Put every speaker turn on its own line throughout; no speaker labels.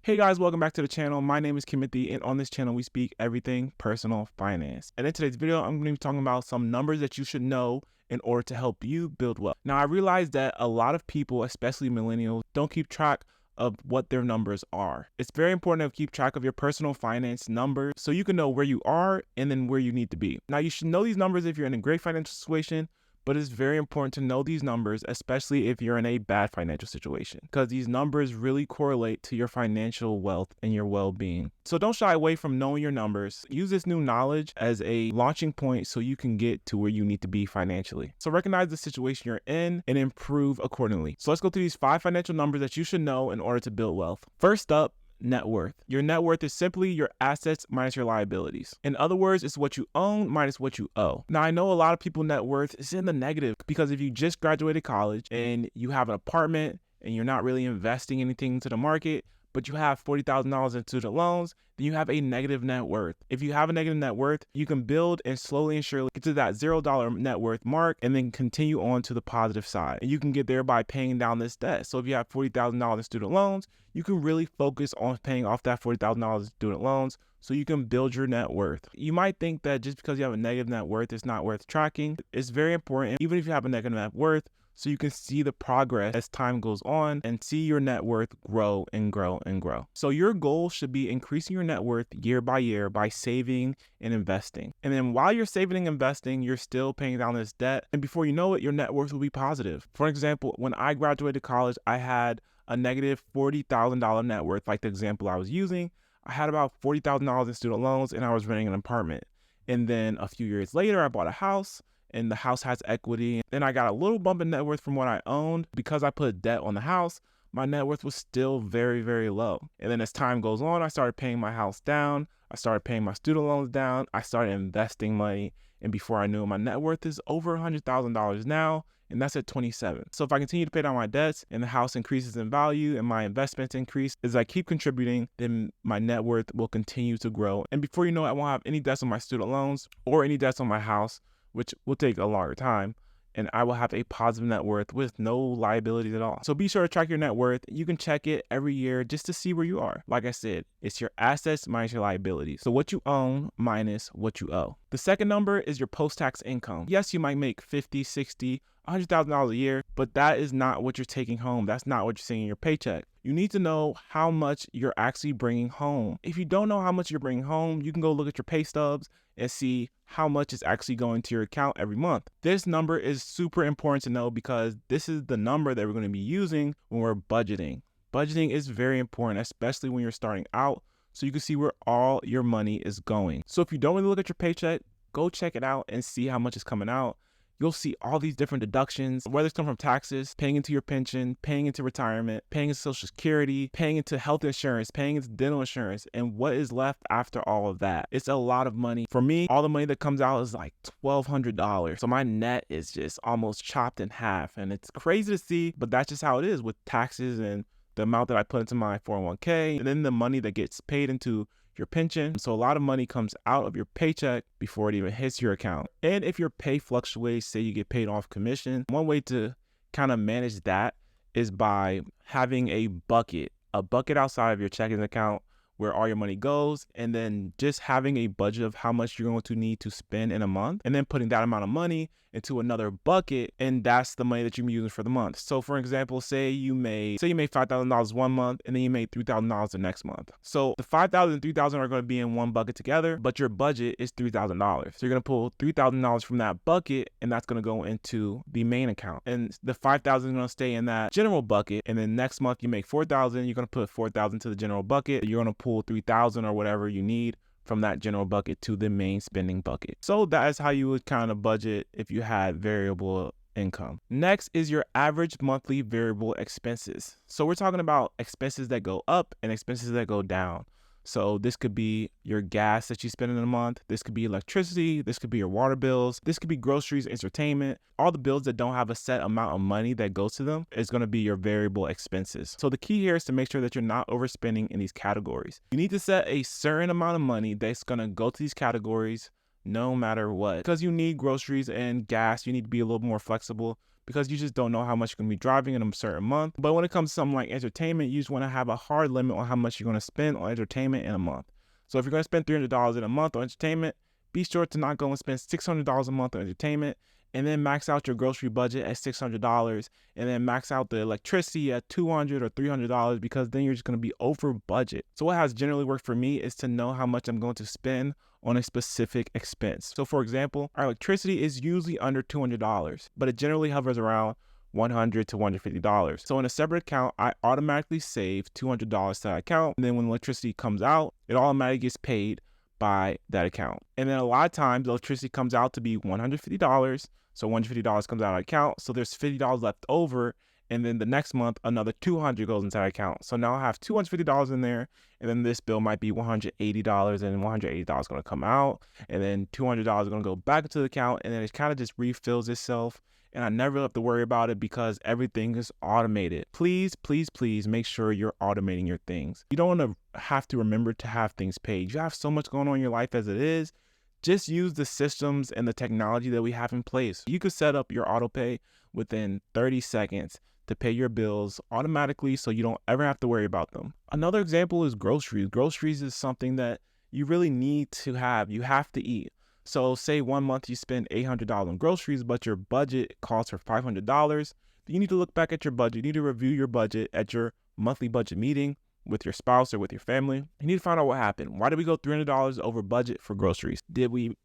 Hey guys, welcome back to the channel. My name is Kimothy, and on this channel we speak everything personal finance. And in today's video, I'm going to be talking about some numbers that you should know in order to help you build wealth. Now, I realize that a lot of people, especially millennials, don't keep track of what their numbers are. It's very important to keep track of your personal finance numbers so you can know where you are and then where you need to be. Now, you should know these numbers if you're in a great financial situation, but it's very important to know these numbers, especially if you're in a bad financial situation, because these numbers really correlate to your financial wealth and your well-being. So don't shy away from knowing your numbers. Use this new knowledge as a launching point so you can get to where you need to be financially. So recognize the situation you're in and improve accordingly. So let's go through these 5 financial numbers that you should know in order to build wealth. First up, net worth. Your net worth is simply your assets minus your liabilities. In other words, it's what you own minus what you owe. Now, I know a lot of people net worth is in the negative because if you just graduated college and you have an apartment and you're not really investing anything into the market, but you have $40,000 in student loans, then you have a negative net worth. If you have a negative net worth, you can build and slowly and surely get to that $0 net worth mark and then continue on to the positive side. And you can get there by paying down this debt. So if you have $40,000 in student loans, you can really focus on paying off that $40,000 in student loans so you can build your net worth. You might think that just because you have a negative net worth, it's not worth tracking. It's very important, even if you have a negative net worth, so you can see the progress as time goes on and see your net worth grow and grow and grow. So your goal should be increasing your net worth year by year by saving and investing. And then while you're saving and investing, you're still paying down this debt. And before you know it, your net worth will be positive. For example, when I graduated college, I had a negative $40,000 net worth, like the example I was using. I had about $40,000 in student loans and I was renting an apartment. And then a few years later, I bought a house. And the house has equity. Then I got a little bump in net worth from what I owned. Because I put debt on the house, my net worth was still very, very low. And then as time goes on, I started paying my house down. I started paying my student loans down. I started investing money. And before I knew it, my net worth is over $100,000 now. And that's at 27. So if I continue to pay down my debts and the house increases in value and my investments increase, as I keep contributing, then my net worth will continue to grow. And before you know it, I won't have any debts on my student loans or any debts on my house, which will take a longer time, and I will have a positive net worth with no liabilities at all. So be sure to track your net worth. You can check it every year just to see where you are. Like I said, it's your assets minus your liabilities. So what you own minus what you owe. The second number is your post-tax income. Yes, you might make 50, 60, $100,000 a year, but that is not what you're taking home. That's not what you're seeing in your paycheck. You need to know how much you're actually bringing home. If you don't know how much you're bringing home, you can go look at your pay stubs and see how much is actually going to your account every month. This number is super important to know because this is the number that we're going to be using when we're budgeting. Budgeting is very important, especially when you're starting out, so you can see where all your money is going. So if you don't really look at your paycheck, go check it out and see how much is coming out. You'll see all these different deductions, whether it's come from taxes, paying into your pension, paying into retirement, paying into Social Security, paying into health insurance, paying into dental insurance, and what is left after all of that. It's a lot of money. For me, all the money that comes out is like $1,200. So my net is just almost chopped in half, and it's crazy to see, but that's just how it is with taxes and the amount that I put into my 401k, and then the money that gets paid into your pension. So a lot of money comes out of your paycheck before it even hits your account. And if your pay fluctuates, say you get paid off commission, one way to kind of manage that is by having a bucket outside of your checking account where all your money goes, and then just having a budget of how much you're going to need to spend in a month, and then putting that amount of money into another bucket, and that's the money that you're using for the month. So for example, say you made $5,000 one month, and then you made $3,000 the next month. So the $5,000 and $3,000 are going to be in one bucket together, but your budget is $3,000. So you're going to pull $3,000 from that bucket, and that's going to go into the main account. And the $5,000 is going to stay in that general bucket, and then next month you make $4,000, you're going to put $4,000 to the general bucket. You're going to pull $3,000 or whatever you need from that general bucket to the main spending bucket. So that is how you would kind of budget if you had variable income. Next is your average monthly variable expenses. So we're talking about expenses that go up and expenses that go down. So this could be your gas that you spend in a month. This could be electricity. This could be your water bills. This could be groceries, entertainment. All the bills that don't have a set amount of money that goes to them is going to be your variable expenses. So the key here is to make sure that you're not overspending in these categories. You need to set a certain amount of money that's going to go to these categories no matter what. Because you need groceries and gas, you need to be a little more flexible because you just don't know how much you're going to be driving in a certain month. But when it comes to something like entertainment, you just want to have a hard limit on how much you're going to spend on entertainment in a month. So if you're going to spend $300 in a month on entertainment, be sure to not go and spend $600 a month on entertainment, and then max out your grocery budget at $600, and then max out the electricity at $200 or $300, because then you're just going to be over budget. So what has generally worked for me is to know how much I'm going to spend on a specific expense. So for example, our electricity is usually under $200, but it generally hovers around $100 to $150. So in a separate account, I automatically save $200 to that account. And then when electricity comes out, it automatically gets paid by that account. And then a lot of times electricity comes out to be $150. So $150 comes out of account. So there's $50 left over. And then the next month, another $200 goes into that account. So now I have $250 in there. And then this bill might be $180, and $180 is going to come out. And then $200 is going to go back into the account. And then it kind of just refills itself. And I never have to worry about it because everything is automated. Please, please, please make sure you're automating your things. You don't want to have to remember to have things paid. You have so much going on in your life as it is. Just use the systems and the technology that we have in place. You could set up your auto pay within 30 seconds to pay your bills automatically so you don't ever have to worry about them. Another example is groceries. Groceries is something that you really need to have. You have to eat. So say 1 month you spend $800 on groceries, but your budget calls for $500. You need to look back at your budget. You need to review your budget at your monthly budget meeting with your spouse or with your family. You need to find out what happened. Why did we go $300 over budget for groceries? Did we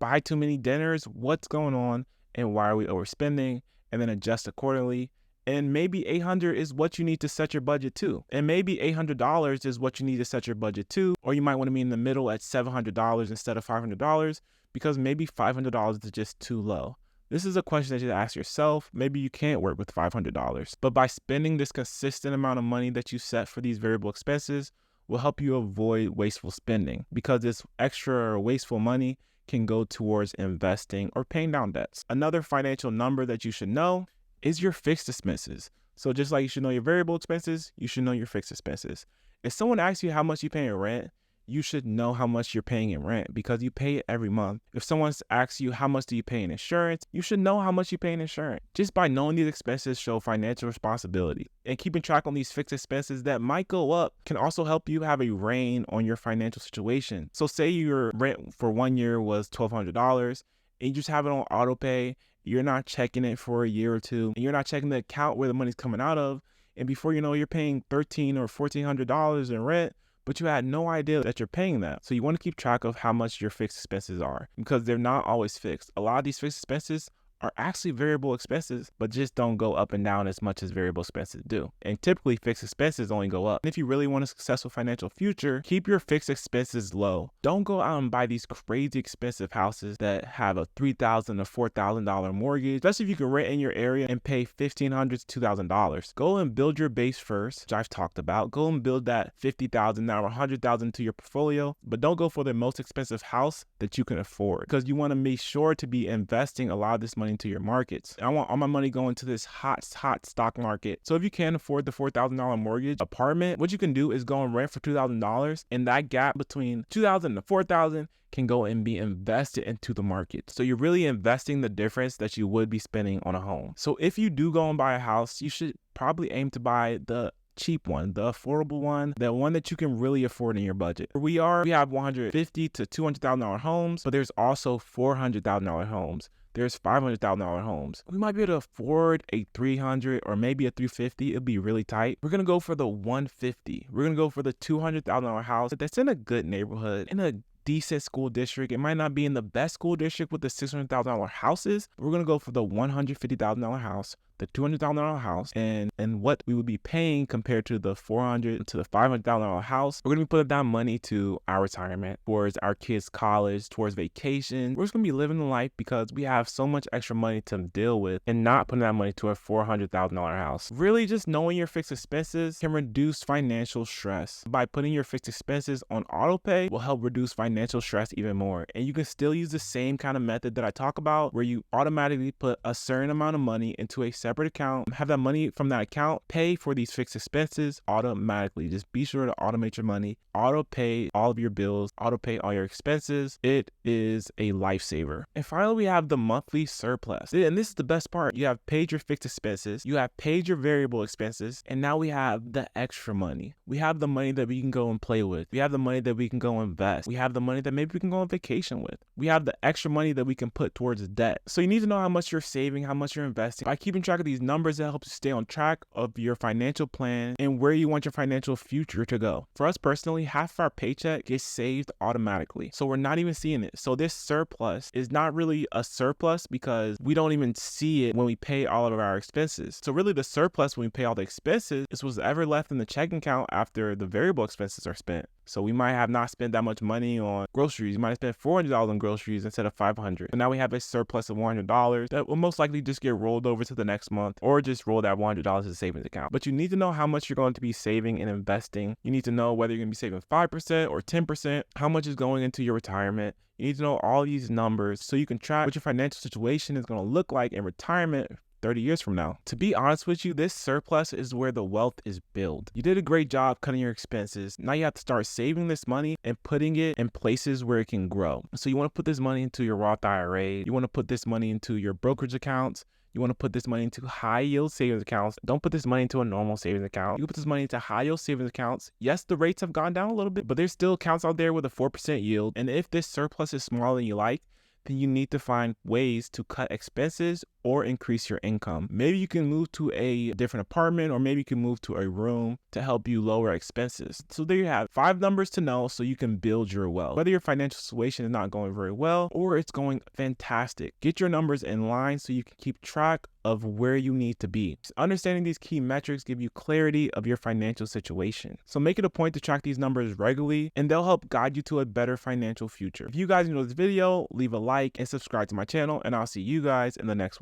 buy too many dinners? What's going on? And why are we overspending? And then adjust accordingly. And maybe $800 is what you need to set your budget to. And maybe $800 is what you need to set your budget to. Or you might want to be in the middle at $700 instead of $500, because maybe $500 is just too low. This is a question that you ask yourself. Maybe you can't work with $500, but by spending this consistent amount of money that you set for these variable expenses will help you avoid wasteful spending, because this extra or wasteful money can go towards investing or paying down debts. Another financial number that you should know is your fixed expenses. So just like you should know your variable expenses, you should know your fixed expenses. If someone asks you how much you pay in rent, you should know how much you're paying in rent because you pay it every month. If someone asks you how much do you pay in insurance, you should know how much you pay in insurance. Just by knowing these expenses show financial responsibility. And keeping track on these fixed expenses that might go up can also help you have a rein on your financial situation. So say your rent for 1 year was $1,200 and you just have it on auto pay. You're not checking it for a year or two, and you're not checking the account where the money's coming out of. And before you know, you're paying $1,300 or $1,400 in rent, but you had no idea that you're paying that. So you want to keep track of how much your fixed expenses are, because they're not always fixed. A lot of these fixed expenses are actually variable expenses, but just don't go up and down as much as variable expenses do. And typically fixed expenses only go up. And if you really want a successful financial future, keep your fixed expenses low. Don't go out and buy these crazy expensive houses that have a $3,000 or $4,000 mortgage, especially if you can rent in your area and pay $1,500 to $2,000. Go and build your base first, which I've talked about. Go and build that $50,000 or $100,000 to your portfolio, but don't go for the most expensive house that you can afford, because you want to make sure to be investing a lot of this money into your markets. I want all my money going to this hot stock market. So if you can't afford the $4,000 mortgage apartment, what you can do is go and rent for $2,000, and that gap between $2,000 to $4,000 can go and be invested into the market. So you're really investing the difference that you would be spending on a home. So if you do go and buy a house, you should probably aim to buy the cheap one, the affordable one, the one that you can really afford in your budget. We have $150,000 to $200,000 homes, but there's also $400,000 homes. There's $500,000 homes. We might be able to afford a $300,000 or maybe a $350,000. It'll be really tight. We're gonna go for the $150,000. We're gonna go for the $200,000 house that's in a good neighborhood, in a decent school district. It might not be in the best school district with the $600,000 houses. We're gonna go for the $150,000 house, the $200,000 house, and what we would be paying compared to the $400,000 to the $500,000 house. We're gonna be putting that money to our retirement, towards our kids' college, towards vacation. We're just gonna be living the life because we have so much extra money to deal with, and not putting that money to a $400,000 house. Really, just knowing your fixed expenses can reduce financial stress. By putting your fixed expenses on auto pay will help reduce financial stress even more. And you can still use the same kind of method that I talk about, where you automatically put a certain amount of money into a separate separate account, have that money from that account pay for these fixed expenses automatically. Just be sure to automate your money, auto pay all of your bills, auto pay all your expenses. It is a lifesaver. And finally, we have the monthly surplus. And this is the best part. You have paid your fixed expenses, you have paid your variable expenses, and now we have the extra money. We have the money that we can go and play with. We have the money that we can go invest. We have the money that maybe we can go on vacation with. We have the extra money that we can put towards debt. So you need to know how much you're saving, how much you're investing. By keeping track of these numbers, that helps you stay on track of your financial plan and where you want your financial future to go. For us personally, half of our paycheck gets saved automatically. So we're not even seeing it. So this surplus is not really a surplus because we don't even see it when we pay all of our expenses. So really the surplus when we pay all the expenses is what's ever left in the checking account after the variable expenses are spent. So we might have not spent that much money on groceries. You might have spent $400 on groceries instead of $500. So now we have a surplus of $100 that will most likely just get rolled over to the next month, or just roll that $100 to the savings account. But you need to know how much you're going to be saving and investing. You need to know whether you're going to be saving 5% or 10%, how much is going into your retirement. You need to know all these numbers so you can track what your financial situation is going to look like in retirement 30 years from now. To be honest with you, this surplus is where the wealth is built. You did a great job cutting your expenses. Now you have to start saving this money and putting it in places where it can grow. So you want to put this money into your Roth IRA. You want to put this money into your brokerage accounts. You want to put this money into high yield savings accounts. Don't put this money into a normal savings account. You can put this money into high yield savings accounts. Yes, the rates have gone down a little bit, but there's still accounts out there with a 4% yield. And if this surplus is smaller than you like, then you need to find ways to cut expenses or increase your income. Maybe you can move to a different apartment, or maybe you can move to a room to help you lower expenses. So there you have 5 numbers to know so you can build your wealth. Whether your financial situation is not going very well or it's going fantastic, get your numbers in line so you can keep track of where you need to be. Understanding these key metrics give you clarity of your financial situation. So make it a point to track these numbers regularly, and they'll help guide you to a better financial future. If you guys enjoyed this video, leave a like and subscribe to my channel, and I'll see you guys in the next one.